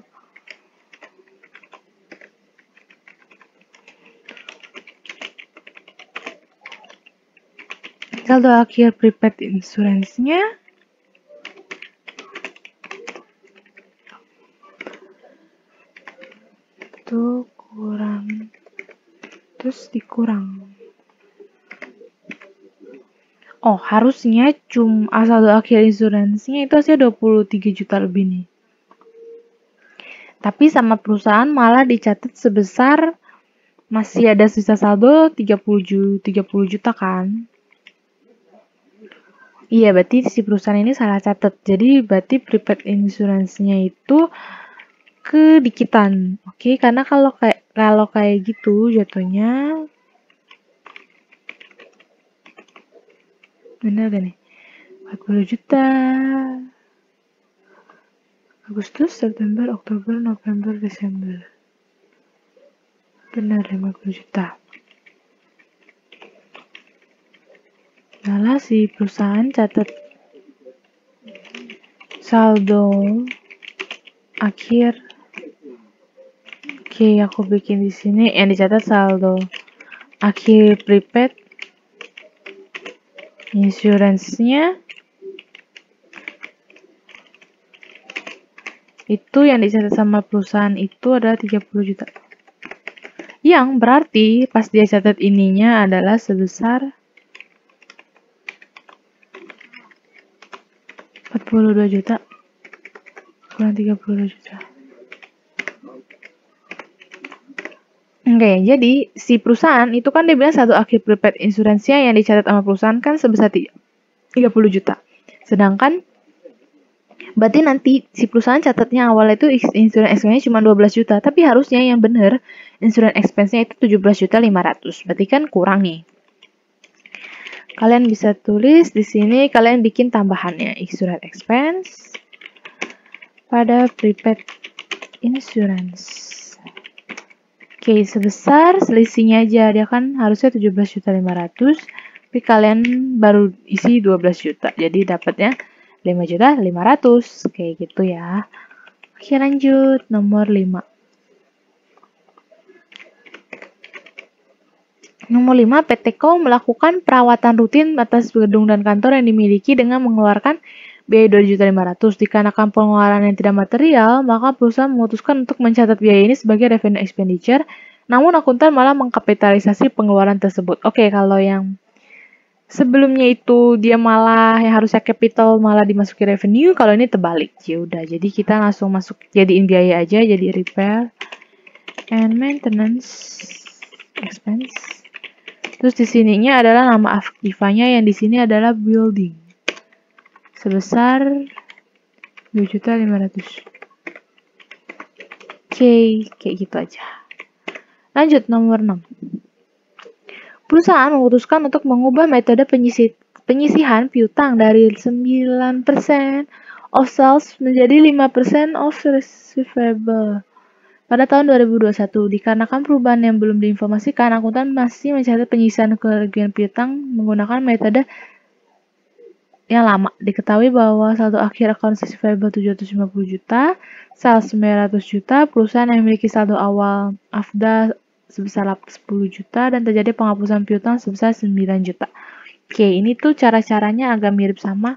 Saldo akhir prepaid insurance-nya itu kurang, terus dikurang. Oh, harusnya saldo akhir insurance-nya itu hasilnya 23 juta lebih nih. Tapi sama perusahaan malah dicatat sebesar masih ada sisa saldo 30 juta kan. Iya, berarti si perusahaan ini salah catat. Jadi berarti prepaid insurance-nya itu kedikitan. Oke, karena kalau kayak gitu jatuhnya bener gak nih? 40 juta. Agustus, September, Oktober, November, Desember. Benar 50 juta. Malah si perusahaan catat saldo akhir. Oke, aku bikin di sini yang dicatat saldo akhir prepaid insurance-nya itu yang dicatat sama perusahaan itu adalah 30 juta. Yang berarti pas dia catat ininya adalah sebesar 42 juta kurang 32 juta. Oke, jadi si perusahaan itu kan dia bilang saldo akhir prepaid insurance-nya yang dicatat sama perusahaan kan sebesar 30 juta. Sedangkan berarti nanti si perusahaan catatnya awalnya itu insurance expense-nya cuma 12 juta, tapi harusnya yang benar insurance expense-nya itu 17 juta 500. Berarti kan kurang nih. Kalian bisa tulis di sini, kalian bikin tambahannya insurance expense pada prepaid insurance. Oke, sebesar selisihnya aja, dia kan harusnya 17 juta 500, tapi kalian baru isi 12 juta, jadi dapatnya 5 juta 500, kayak gitu ya. Oke, lanjut, nomor 5. Nomor 5, PT Co melakukan perawatan rutin atas gedung dan kantor yang dimiliki dengan mengeluarkan biaya 2.500.000. Dikarenakan pengeluaran yang tidak material, maka perusahaan memutuskan untuk mencatat biaya ini sebagai revenue expenditure, namun akuntan malah mengkapitalisasi pengeluaran tersebut. Oke, kalau yang sebelumnya itu dia malah yang harusnya capital malah dimasuki revenue, kalau ini terbalik. Ya udah, jadi kita langsung masuk jadiin biaya aja, jadi repair and maintenance expense. Terus di sininya adalah nama aktifanya yang di sini adalah building. Sebesar 2.500.000. Oke, kayak gitu aja. Lanjut nomor 6. Perusahaan memutuskan untuk mengubah metode penyisihan piutang dari 9% of sales menjadi 5% of receivable pada tahun 2021. Dikarenakan perubahan yang belum diinformasikan, akuntan masih mencatat penyisihan kerugian piutang menggunakan metode yang lama. Diketahui bahwa saldo akhir account receivable 750 juta, sales 900 juta, perusahaan yang memiliki saldo awal AFDA sebesar 10 juta, dan terjadi penghapusan piutang sebesar 9 juta. Oke, ini tuh cara-caranya agak mirip sama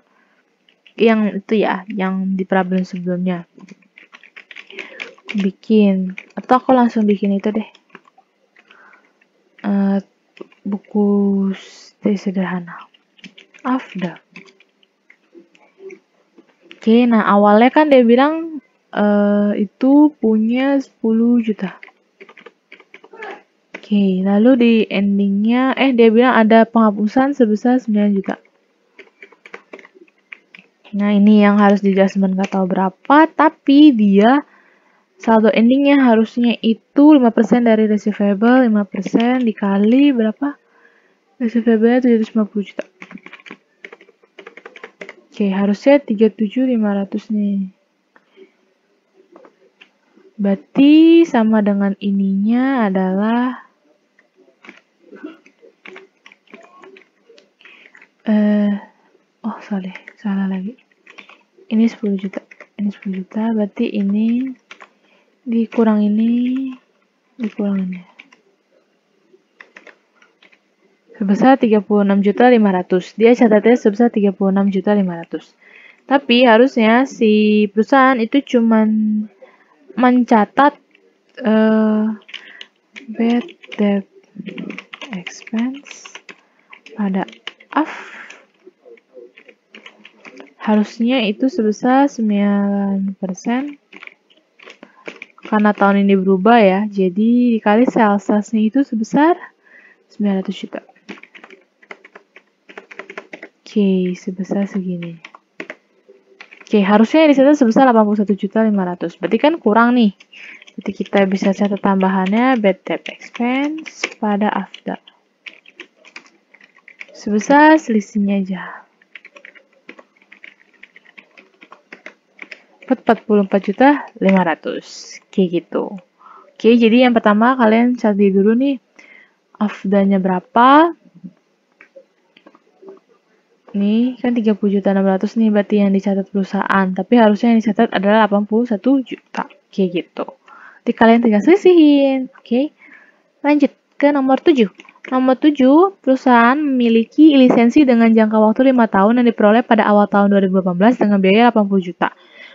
yang itu ya, yang di problem sebelumnya. Bikin, atau aku langsung bikin itu deh. Buku sederhana. AFDA. Oke, nah awalnya kan dia bilang itu punya 10 juta. Oke, lalu di endingnya, dia bilang ada penghapusan sebesar 9 juta. Nah, ini yang harus di adjustment, nggak tahu berapa, tapi dia saldo endingnya harusnya itu 5% dari receivable, 5% dikali berapa? Receivable-nya 750 juta. Oke, harusnya 37.500 nih. Berarti sama dengan ininya adalah salah lagi. Ini 10 juta. Ini 10 juta, berarti ini dikurang ini, dikurang ini. Sebesar 36.500. Dia catatnya sebesar 36.500. Tapi harusnya si perusahaan itu cuman mencatat bad debt expense pada AF. Harusnya itu sebesar 9%. Karena tahun ini berubah ya, jadi dikali salesnya itu sebesar 900 juta. Oke, sebesar segini. Oke, harusnya dicatat sebesar 81.500. Berarti kan kurang nih. Berarti kita bisa catat tambahannya bad debt expense pada AFDA. Sebesar selisihnya aja. 44.500. Kayak gitu. Oke, jadi yang pertama kalian cari dulu nih AFDA-nya berapa. Nih, kan 30.600 nih berarti yang dicatat perusahaan. Tapi harusnya yang dicatat adalah 81 juta. Kayak gitu. Jadi kalian tinggal selisihin. Oke. Lanjut ke nomor 7. Nomor 7, perusahaan memiliki lisensi dengan jangka waktu 5 tahun yang diperoleh pada awal tahun 2018 dengan biaya 80 juta.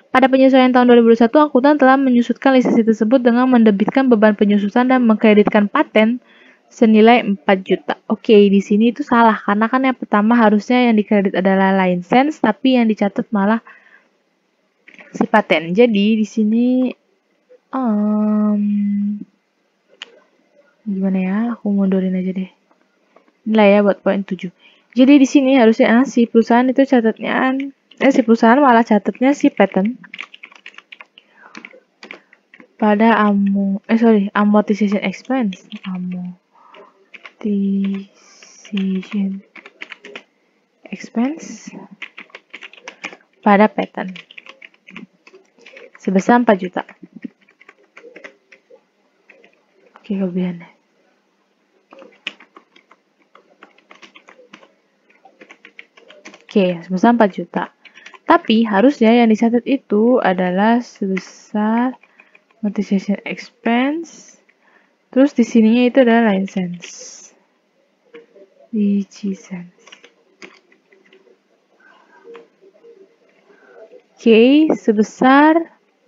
Pada penyesuaian tahun 2021, akuntan telah menyusutkan lisensi tersebut dengan mendebitkan beban penyusutan dan mengkreditkan paten senilai 4 juta. Oke, di sini itu salah karena kan yang pertama harusnya yang dikredit adalah license, tapi yang dicatat malah si paten. Jadi di sini gimana ya? Aku mundurin aja deh. Inilah ya buat poin 7. Jadi di sini harusnya si perusahaan itu catatnya si perusahaan malah catatnya si patent pada amortization expense. Amortization expense pada patent sebesar 4 juta. Oke, kelebihannya. Oke, sebesar 4 juta. Tapi harusnya yang dicatat itu adalah sebesar amortization expense. Terus di sininya itu adalah license. License. Oke, sebesar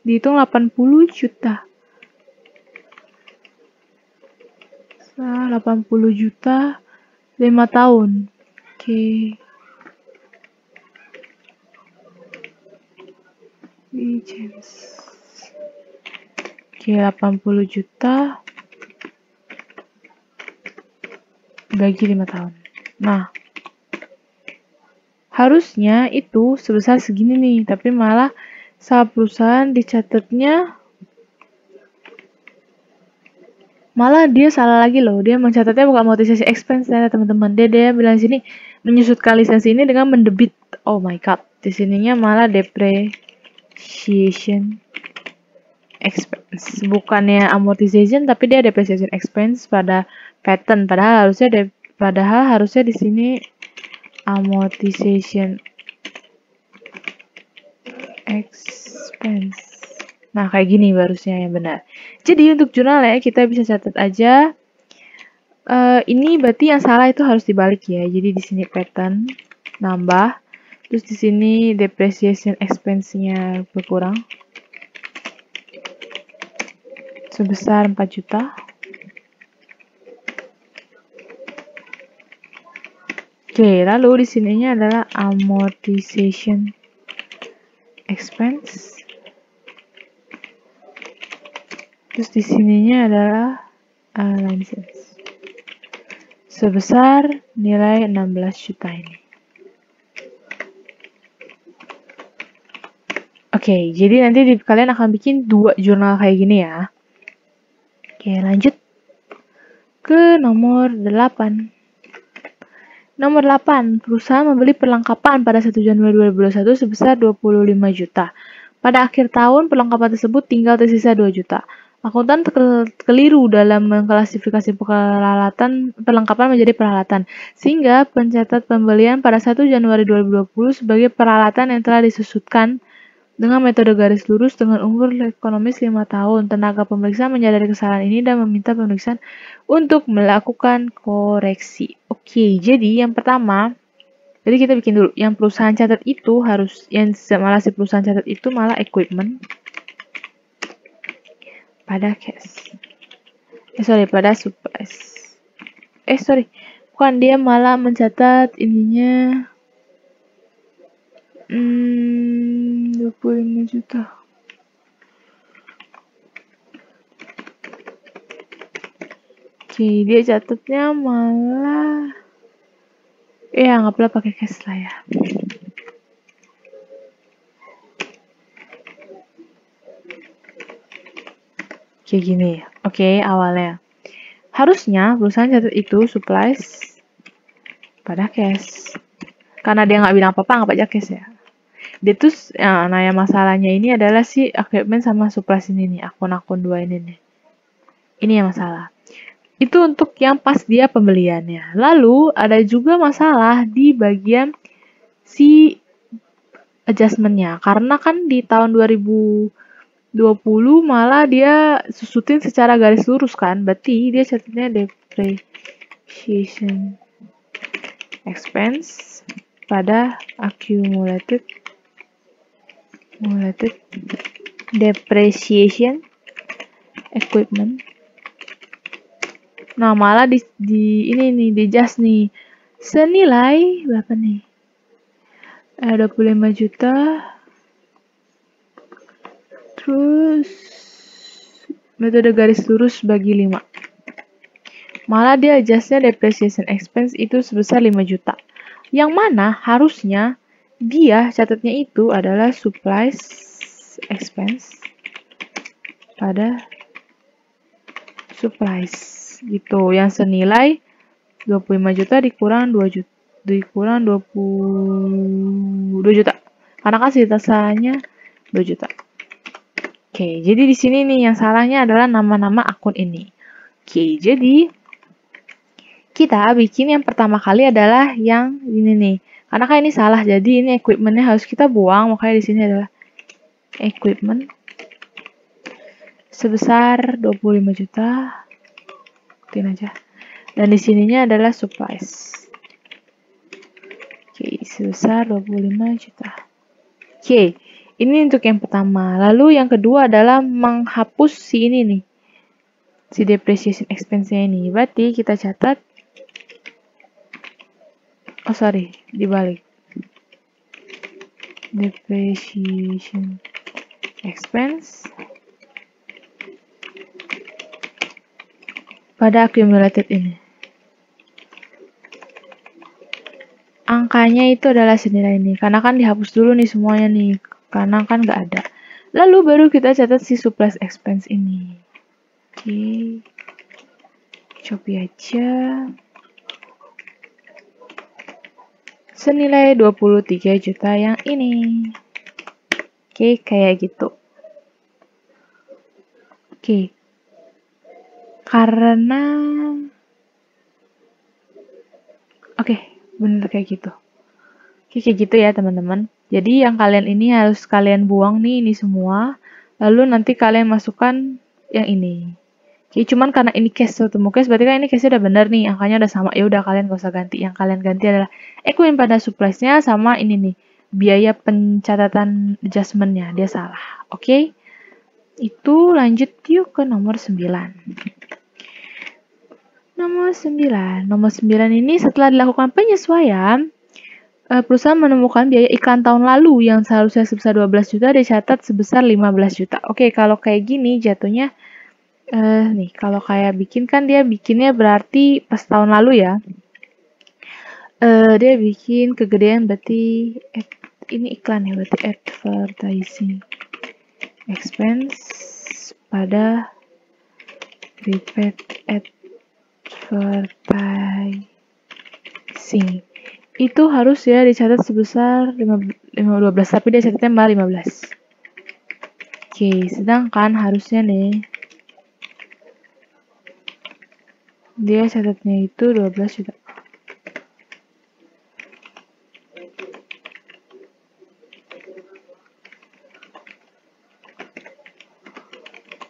dihitung 80 juta. 80 juta 5 tahun. Oke. Oke, 80 juta bagi 5 tahun. Nah, harusnya itu sebesar segini nih, tapi malah salah perusahaan dicatatnya malah dia salah lagi loh. Dia mencatatnya bukan amortization expense ya teman-teman. Dia bilang sini menyusutkan lisensi ini dengan mendebit. Oh my god, di sininya malah depreciation expense. Bukannya amortization tapi dia depreciation expense pada patent. Padahal harusnya di sini amortization expense. Nah, kayak gini harusnya yang benar. Jadi untuk jurnal ya kita bisa catat aja. Ini berarti yang salah itu harus dibalik ya. Jadi di sini patent nambah, terus di sini depreciation expense-nya berkurang sebesar 4 juta. Oke, lalu di sininya adalah amortization expense Terus di sininya adalah license. Sebesar nilai 16 juta ini. Oke, jadi nanti kalian akan bikin 2 jurnal kayak gini ya. Oke, lanjut ke nomor 8. Nomor 8, perusahaan membeli perlengkapan pada 1 Januari 2021 sebesar 25 juta. Pada akhir tahun, perlengkapan tersebut tinggal tersisa 2 juta. Akuntan keliru dalam mengklasifikasi perlengkapan menjadi peralatan, sehingga pencatat pembelian pada 1 Januari 2020 sebagai peralatan yang telah disusutkan dengan metode garis lurus dengan umur ekonomis 5 tahun. Tenaga pemeriksa menyadari kesalahan ini dan meminta pemeriksaan untuk melakukan koreksi. Oke, jadi yang pertama, jadi kita bikin dulu. Yang perusahaan catat itu harus, malah si perusahaan catat itu malah equipment pada cash. Pada supplies. Bukan, dia malah mencatat ininya 25 juta. Oke, dia catatnya malah anggaplah pakai cash lah ya. Kayak gini. Oke, awalnya. Harusnya perusahaan catat itu supplies pada cash. Karena dia nggak bilang apa-apa, nggak aja cash ya. Dia tuh, nah yang masalahnya ini adalah si equipment sama supplies ini nih, akun-akun 2 ini nih. Ini yang masalah. Itu untuk yang pas dia pembeliannya. Lalu ada juga masalah di bagian si adjustment-nya. Karena kan di tahun 2020 malah dia susutin secara garis lurus kan. Berarti dia catatnya depreciation expense pada accumulated depreciation equipment. Nah, malah di ini nih, di adjust nih. Senilai berapa nih? 25 juta. Terus metode garis lurus bagi 5. Malah dia adjustnya depreciation expense itu sebesar 5 juta. Yang mana harusnya dia catatnya itu adalah supplies expense pada supplies gitu, yang senilai 25 juta dikurang 2 juta dikurang 22 juta. Karena kan sisanya 2 juta. Oke, jadi di sini nih yang salahnya adalah nama-nama akun ini. Oke, jadi kita bikin yang pertama kali adalah yang ini nih. Karena kan ini salah, jadi ini equipment-nya harus kita buang, makanya di sini adalah equipment sebesar 25 juta. Ikutin aja. Dan di sininya adalah supplies. Oke, sebesar 25 juta. Oke, ini untuk yang pertama. Lalu yang kedua adalah menghapus si ini nih. Si depreciation expense-nya ini. Berarti kita catat. Dibalik. Depreciation expense pada accumulated ini. Angkanya itu adalah senilai ini. Karena kan dihapus dulu nih semuanya nih. Karena kan nggak ada. Lalu baru kita catat si supplies expense ini. Oke. Copy aja. Senilai 23 juta yang ini. Oke, kayak gitu. Oke. Karena bener kayak gitu. Oke, kayak gitu ya teman-teman. Jadi yang kalian ini harus kalian buang nih ini semua. Lalu nanti kalian masukkan yang ini. Oke, cuman karena ini case ketemu case, berarti kan ini case udah bener nih, angkanya udah sama. Ya udah, kalian gak usah ganti. Yang kalian ganti adalah equipment pada supplies-nya sama ini nih, biaya pencatatan adjustment-nya, dia salah. Oke. Itu lanjut yuk ke nomor 9. Nomor 9 ini setelah dilakukan penyesuaian, perusahaan menemukan biaya iklan tahun lalu yang seharusnya sebesar 12 juta dicatat sebesar 15 juta. Oke, kalau kayak gini jatuhnya Nih, kalau kayak bikin kan dia bikinnya berarti pas tahun lalu ya. Dia bikin kegedean berarti ini iklan ya, berarti advertising expense pada prepaid advertising. Itu harus ya dicatat sebesar 12, tapi dia catatnya malah 15. Oke, sedangkan harusnya nih dia catatnya itu 12 juta.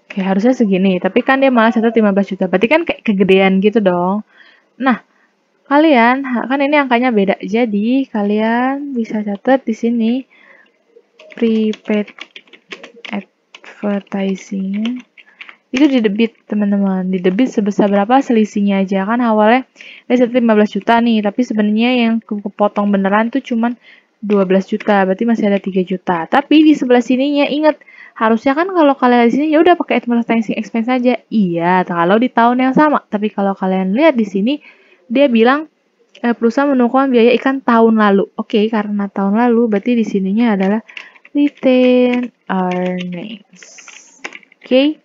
Oke, harusnya segini, tapi kan dia malah catat 15 juta. Berarti kan kayak kegedean gitu dong. Nah, kalian kan ini angkanya beda. Jadi, kalian bisa catat di sini prepaid advertising itu di debit, teman-teman. Di debit sebesar berapa selisihnya aja. Kan awalnya dia catat 15 juta nih, tapi sebenarnya yang kepotong beneran tuh cuman 12 juta, berarti masih ada 3 juta. Tapi di sebelah sininya ingat, harusnya kan kalau kalian di sini ya udah pakai advertising expense aja. Iya, kalau di tahun yang sama. Tapi kalau kalian lihat di sini dia bilang perusahaan menukar biaya iklan tahun lalu. Oke, karena tahun lalu berarti di sininya adalah retained earnings. Oke.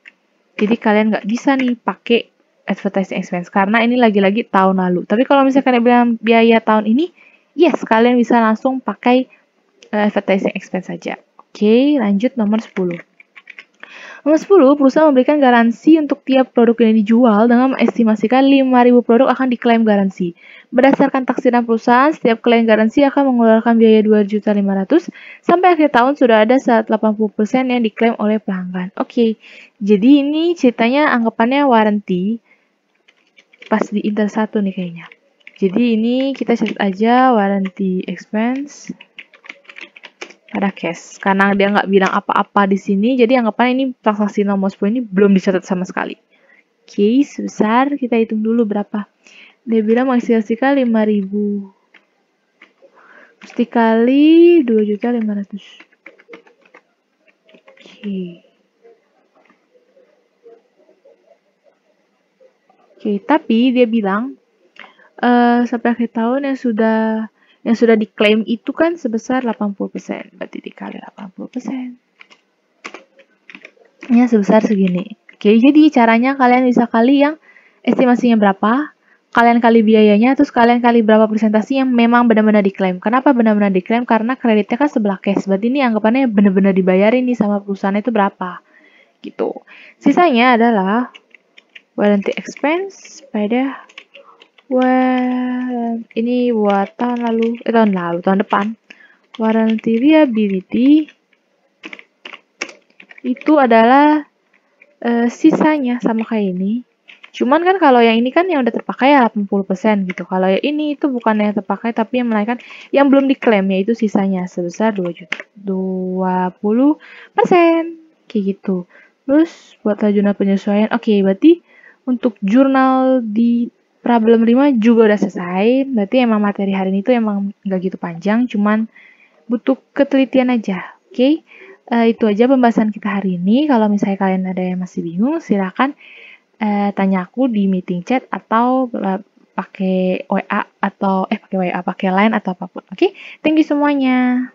Jadi kalian nggak bisa nih pakai advertising expense karena ini lagi-lagi tahun lalu. Tapi kalau misalkan kalian bilang biaya tahun ini, yes, kalian bisa langsung pakai advertising expense saja. Oke, lanjut nomor 10. Nomor 10, perusahaan memberikan garansi untuk tiap produk yang dijual dengan mengestimasikan 5.000 produk akan diklaim garansi. Berdasarkan taksiran perusahaan, setiap klaim garansi akan mengeluarkan biaya 2.500.000 sampai akhir tahun sudah ada 80% yang diklaim oleh pelanggan. Oke, jadi ini ceritanya anggapannya warranty pas di Inter 1 nih kayaknya. Jadi ini kita catat aja warranty expense pada cash. Karena dia nggak bilang apa-apa di sini, jadi anggapan ini transaksi nomor 10 ini belum dicatat sama sekali. Oke, sebesar kita hitung dulu berapa. Dia bilang menghasilkan 5.000. Terus dikali 2.500.000. Oke. Oke, tapi dia bilang sampai akhir tahun yang sudah diklaim itu kan sebesar 80%. Berarti dikali 80%. Nya sebesar segini. Oke, jadi caranya kalian bisa kali yang estimasinya berapa, kalian kali biayanya, terus kalian kali berapa presentasi yang memang benar-benar diklaim. Kenapa benar-benar diklaim? Karena kreditnya kan sebelah cash. Berarti ini anggapannya benar-benar dibayarin nih sama perusahaan itu berapa. Gitu. Sisanya adalah warranty expense pada ini buat tahun depan. Warranty liability itu adalah sisanya sama kayak ini. Cuman kan kalau yang ini kan yang udah terpakai ya 80% gitu. Kalau yang ini itu bukan yang terpakai tapi yang melainkan yang belum diklaim yaitu sisanya sebesar 20%. Kayak gitu. Terus buat jurnal penyesuaian. Oke, berarti untuk jurnal di problem 5 juga udah selesai. Berarti emang materi hari ini tuh emang nggak gitu panjang, cuman butuh ketelitian aja. Oke. Itu aja pembahasan kita hari ini. Kalau misalnya kalian ada yang masih bingung, silakan tanya aku di meeting chat atau pakai WA atau pakai WA, pakai Line atau apapun. Oke, thank you semuanya.